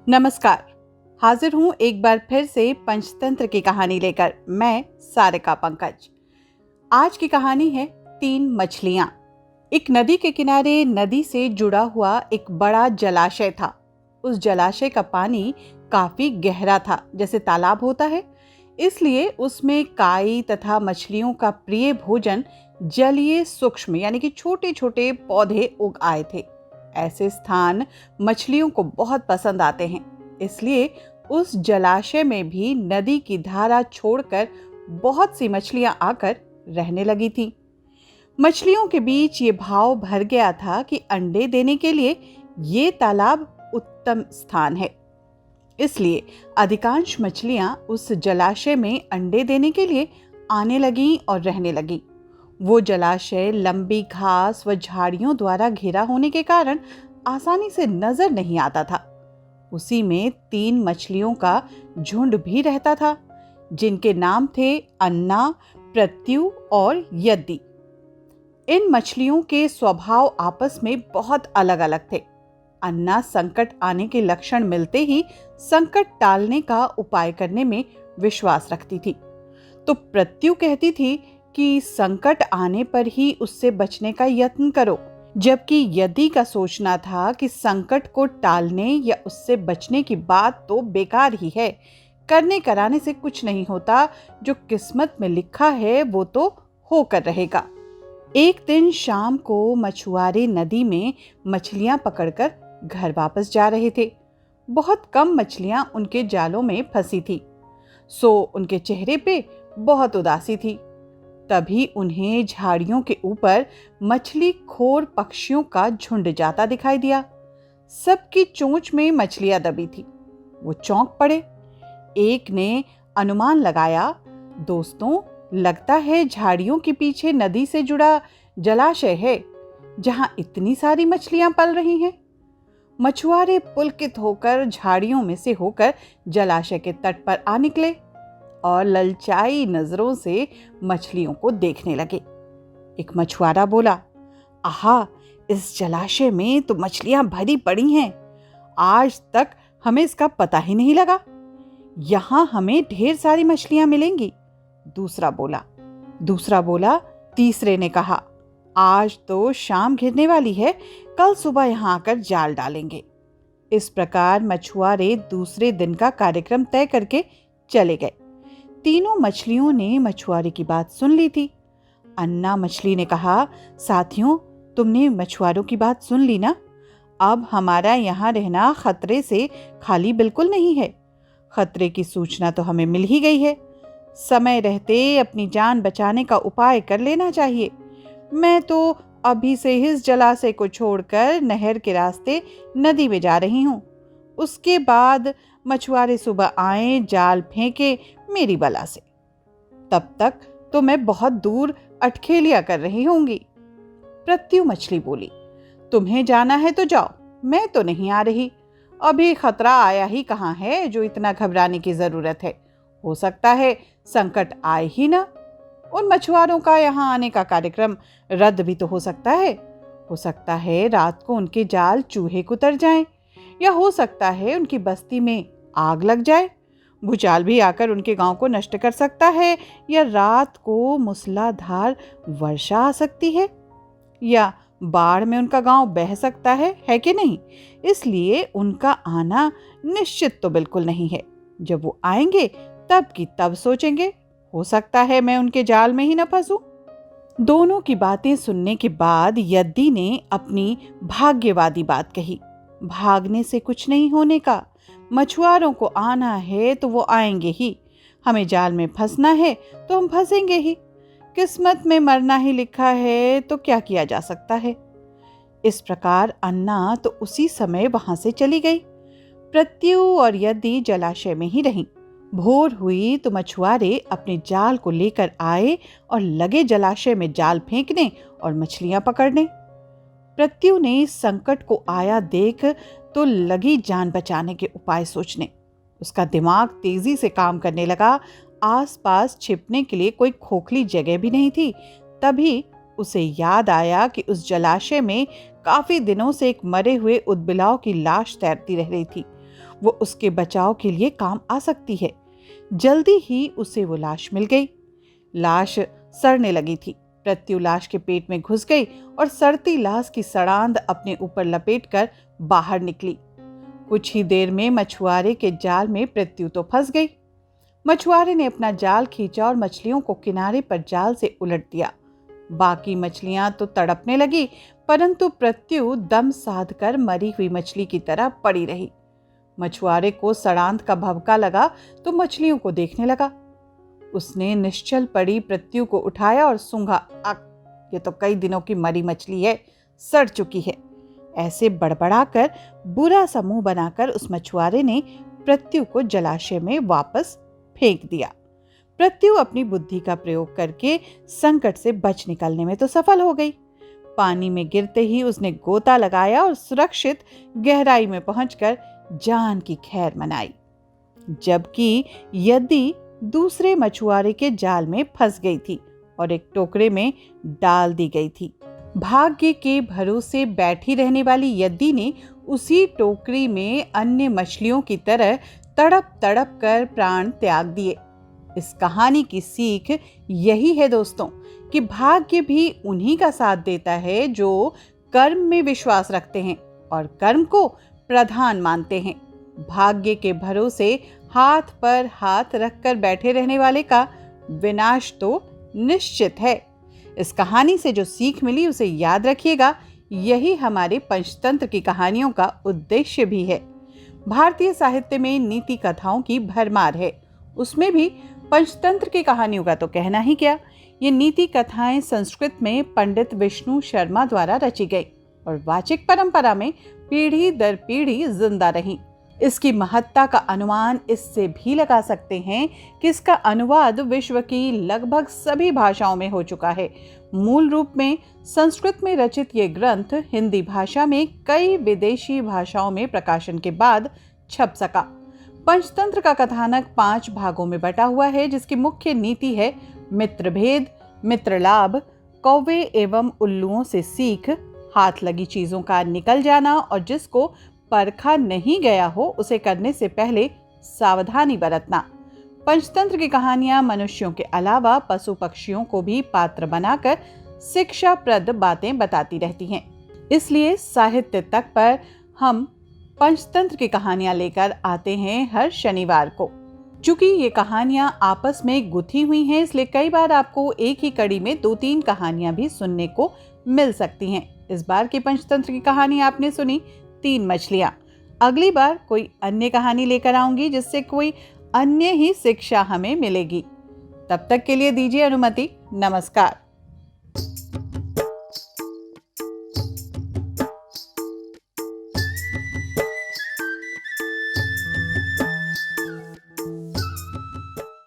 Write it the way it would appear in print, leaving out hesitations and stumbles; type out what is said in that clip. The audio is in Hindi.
नमस्कार। हाजिर हूँ एक बार फिर से पंचतंत्र की कहानी लेकर। मैं सारिका पंकज। आज की कहानी है तीन मछलियाँ। एक नदी के किनारे नदी से जुड़ा हुआ एक बड़ा जलाशय था। उस जलाशय का पानी काफी गहरा था, जैसे तालाब होता है। इसलिए उसमें काई तथा मछलियों का प्रिय भोजन जलीय सूक्ष्म यानी कि छोटे छोटे पौधे उग आए थे। ऐसे स्थान मछलियों को बहुत पसंद आते हैं। इसलिए उस जलाशय में भी नदी की धारा छोड़कर बहुत सी मछलियां आकर रहने लगी थी। मछलियों के बीच ये भाव भर गया था कि अंडे देने के लिए ये तालाब उत्तम स्थान है। इसलिए अधिकांश मछलियां उस जलाशय में अंडे देने के लिए आने लगीं और रहने लगीं। वो जलाशय लंबी घास व झाड़ियों द्वारा घिरा होने के कारण आसानी से नजर नहीं आता था। उसी में तीन मछलियों का झुंड भी रहता था, जिनके नाम थे अन्ना, प्रत्यु और यद्दी। इन मछलियों के स्वभाव आपस में बहुत अलग-अलग थे। अन्ना संकट आने के लक्षण मिलते ही संकट टालने का उपाय करने में विश्वास रखती थी, तो प्रत्यु कहती थी कि संकट आने पर ही उससे बचने का यत्न करो। जबकि यदि का सोचना था कि संकट को टालने या उससे बचने की बात तो बेकार ही है, करने कराने से कुछ नहीं होता, जो किस्मत में लिखा है वो तो होकर रहेगा। एक दिन शाम को मछुआरे नदी में मछलियां पकड़कर घर वापस जा रहे थे। बहुत कम मछलियां उनके जालों में फंसी थी, सो उनके चेहरे पे बहुत उदासी थी। तभी उन्हें झाड़ियों के ऊपर मछली खोर पक्षियों का झुंड जाता दिखाई दिया। सबकी चोंच में मछलियां दबी थी। वो चौंक पड़े। एक ने अनुमान लगाया, दोस्तों, लगता है झाड़ियों के पीछे नदी से जुड़ा जलाशय है, जहां इतनी सारी मछलियां पल रही हैं। मछुआरे पुलकित होकर झाड़ियों में से होकर जलाशय के तट पर आ निकले और ललचाई नजरों से मछलियों को देखने लगे। एक मछुआरा बोला, आहा, इस जलाशय में तो मछलियां भरी पड़ी हैं। आज तक हमें इसका पता ही नहीं लगा। यहां हमें ढेर सारी मछलियां मिलेंगी। दूसरा बोला। तीसरे ने कहा, आज तो शाम घिरने वाली है, कल सुबह यहां आकर जाल डालेंगे। इस प्रकार मछुआरे दूसरे दिन का कार्यक्रम तय करके चले गए। तीनों मछलियों ने मछुआरे की बात सुन ली थी। अन्ना मछली ने कहा, साथियों, तुमने मछुआरों की बात सुन ली ना? अब हमारा यहाँ रहना खतरे से खाली बिल्कुल नहीं है। खतरे की सूचना तो हमें मिल ही गई है। समय रहते अपनी जान बचाने का उपाय कर लेना चाहिए। मैं तो अभी से इस जलाशय को छोड़कर नहर के रास्ते नदी में जा रही हूँ। उसके बाद मछुआरे सुबह आए, जाल फेंके मेरी बला से। तब तक तो मैं बहुत दूर अटखेलियां कर रही होंगी। प्रत्यु मछली बोली, तुम्हें जाना है तो जाओ, मैं तो नहीं आ रही। अभी खतरा आया ही कहाँ है जो इतना घबराने की जरूरत है। हो सकता है संकट आए ही ना। उन मछुआरों का यहाँ आने का कार्यक्रम रद्द भी तो हो सकता है। हो सकता है रात को उनके जाल चूहे कुतर जाएं, या हो सकता है उनकी बस्ती में आग लग जाए। भूचाल भी आकर उनके गांव को नष्ट कर सकता है, या रात को मूसलाधार वर्षा आ सकती है, या बाढ़ में उनका गांव बह सकता है कि नहीं। इसलिए उनका आना निश्चित तो बिल्कुल नहीं है। जब वो आएंगे तब की तब सोचेंगे। हो सकता है मैं उनके जाल में ही न फंसूं। दोनों की बातें सुनने के बाद यद्दी ने अपनी भाग्यवादी बात कही, भागने से कुछ नहीं होने का। मछुआरों को आना है तो वो आएंगे ही। हमें जाल में फंसना है तो हम फंसेंगे ही। किस्मत में मरना ही लिखा है तो क्या किया जा सकता है। इस प्रकार अन्ना तो उसी समय वहां से चली गई। प्रत्यु और यद्दी जलाशय में ही रहीं। भोर हुई तो मछुआरे अपने जाल को लेकर आए और लगे जलाशय में जाल फेंकने और मछलियां पकड़ने। प्रत्यु ने संकट को आया देख तो लगी जान बचाने के उपाय सोचने। उसका दिमाग तेजी से काम करने लगा। आसपास छिपने के लिए कोई खोखली जगह भी नहीं थी। तभी उसे याद आया कि उस जलाशय में काफी दिनों से एक मरे हुए उदबिलाव की लाश तैरती रह रही थी। वो उसके बचाव के लिए काम आ सकती है। जल्दी ही उसे वो लाश मिल गई। लाश सड़ने लगी थी। प्रत्यु लाश के पेट में घुस गई और सड़ती लाश की सड़ांध अपने ऊपर लपेटकर बाहर निकली। कुछ ही देर में मछुआरे के जाल में प्रत्यु तो फंस गई। मछुआरे ने अपना जाल खींचा और मछलियों को किनारे पर जाल से उलट दिया। बाकी मछलियां तो तड़पने लगी, परंतु प्रत्यु दम साध कर मरी हुई मछली की तरह पड़ी रही। मछुआरे को सड़ांध का भभका लगा तो मछलियों को देखने लगा। उसने निश्चल पड़ी प्रत्यु को उठाया और सूंघा। ये तो कई दिनों की मरी मछली है, सड़ चुकी है। ऐसे बड़बड़ाकर बुरा सा मुंह बनाकर उस मछुआरे ने प्रत्यु को जलाशय में वापस फेंक दिया। प्रत्यु अपनी बुद्धि का प्रयोग करके संकट से बच निकलने में तो सफल हो गई। पानी में गिरते ही उसने गोता लगाया और सुरक्षित गहराई में पहुंचकर जान की खैर मनाई, जबकि यदि दूसरे मछुआरे के जाल में फंस गई थी और एक टोकरे में डाल दी गई थी। भाग्य के भरोसे बैठी रहने वाली यदि ने उसी टोकरी में अन्य मछलियों की तरह तड़प तड़प कर प्राण त्याग दिए। इस कहानी की सीख यही है दोस्तों कि भाग्य भी उन्हीं का साथ देता है जो कर्म में विश्वास रखते हैं और कर्म को प्रधान मानते हैं। भाग्य के भरोसे हाथ पर हाथ रखकर बैठे रहने वाले का विनाश तो निश्चित है। इस कहानी से जो सीख मिली उसे याद रखिएगा। यही हमारे पंचतंत्र की कहानियों का उद्देश्य भी है। भारतीय साहित्य में नीति कथाओं की भरमार है, उसमें भी पंचतंत्र की कहानियों का तो कहना ही क्या। ये नीति कथाएं संस्कृत में पंडित विष्णु शर्मा द्वारा रची गई और वाचिक परंपरा में पीढ़ी दर पीढ़ी जिंदा रही। इसकी महत्ता का अनुमान इससे भी लगा सकते हैं कि इसका अनुवाद विश्व की लगभग सभी भाषाओं में हो चुका है। मूल रूप में संस्कृत में रचित ये ग्रंथ हिंदी भाषा में कई विदेशी भाषाओं में प्रकाशन के बाद छप सका। पंचतंत्र का कथानक 5 भागों में बटा हुआ है, जिसकी मुख्य नीति है मित्र भेद, मित्र लाभ, कौवे एवं उल्लुओं से सीख, हाथ लगी चीजों का निकल जाना और जिसको परखा नहीं गया हो उसे करने से पहले सावधानी बरतना। पंचतंत्र की कहानियां मनुष्यों के अलावा पशु पक्षियों को भी पात्र बनाकर शिक्षाप्रद बातें बताती रहती हैं। इसलिए साहित्य तक पर हम पंचतंत्र की कहानियां लेकर आते हैं हर शनिवार को। चूंकि ये कहानियां आपस में गुथी हुई हैं, इसलिए कई बार आपको एक ही कड़ी में 2-3 कहानियां भी सुनने को मिल सकती हैं। इस बार की पंचतंत्र की कहानी आपने सुनी 3 मछलियां। अगली बार कोई अन्य कहानी लेकर आऊंगी जिससे कोई अन्य ही शिक्षा हमें मिलेगी। तब तक के लिए दीजिए अनुमति। नमस्कार।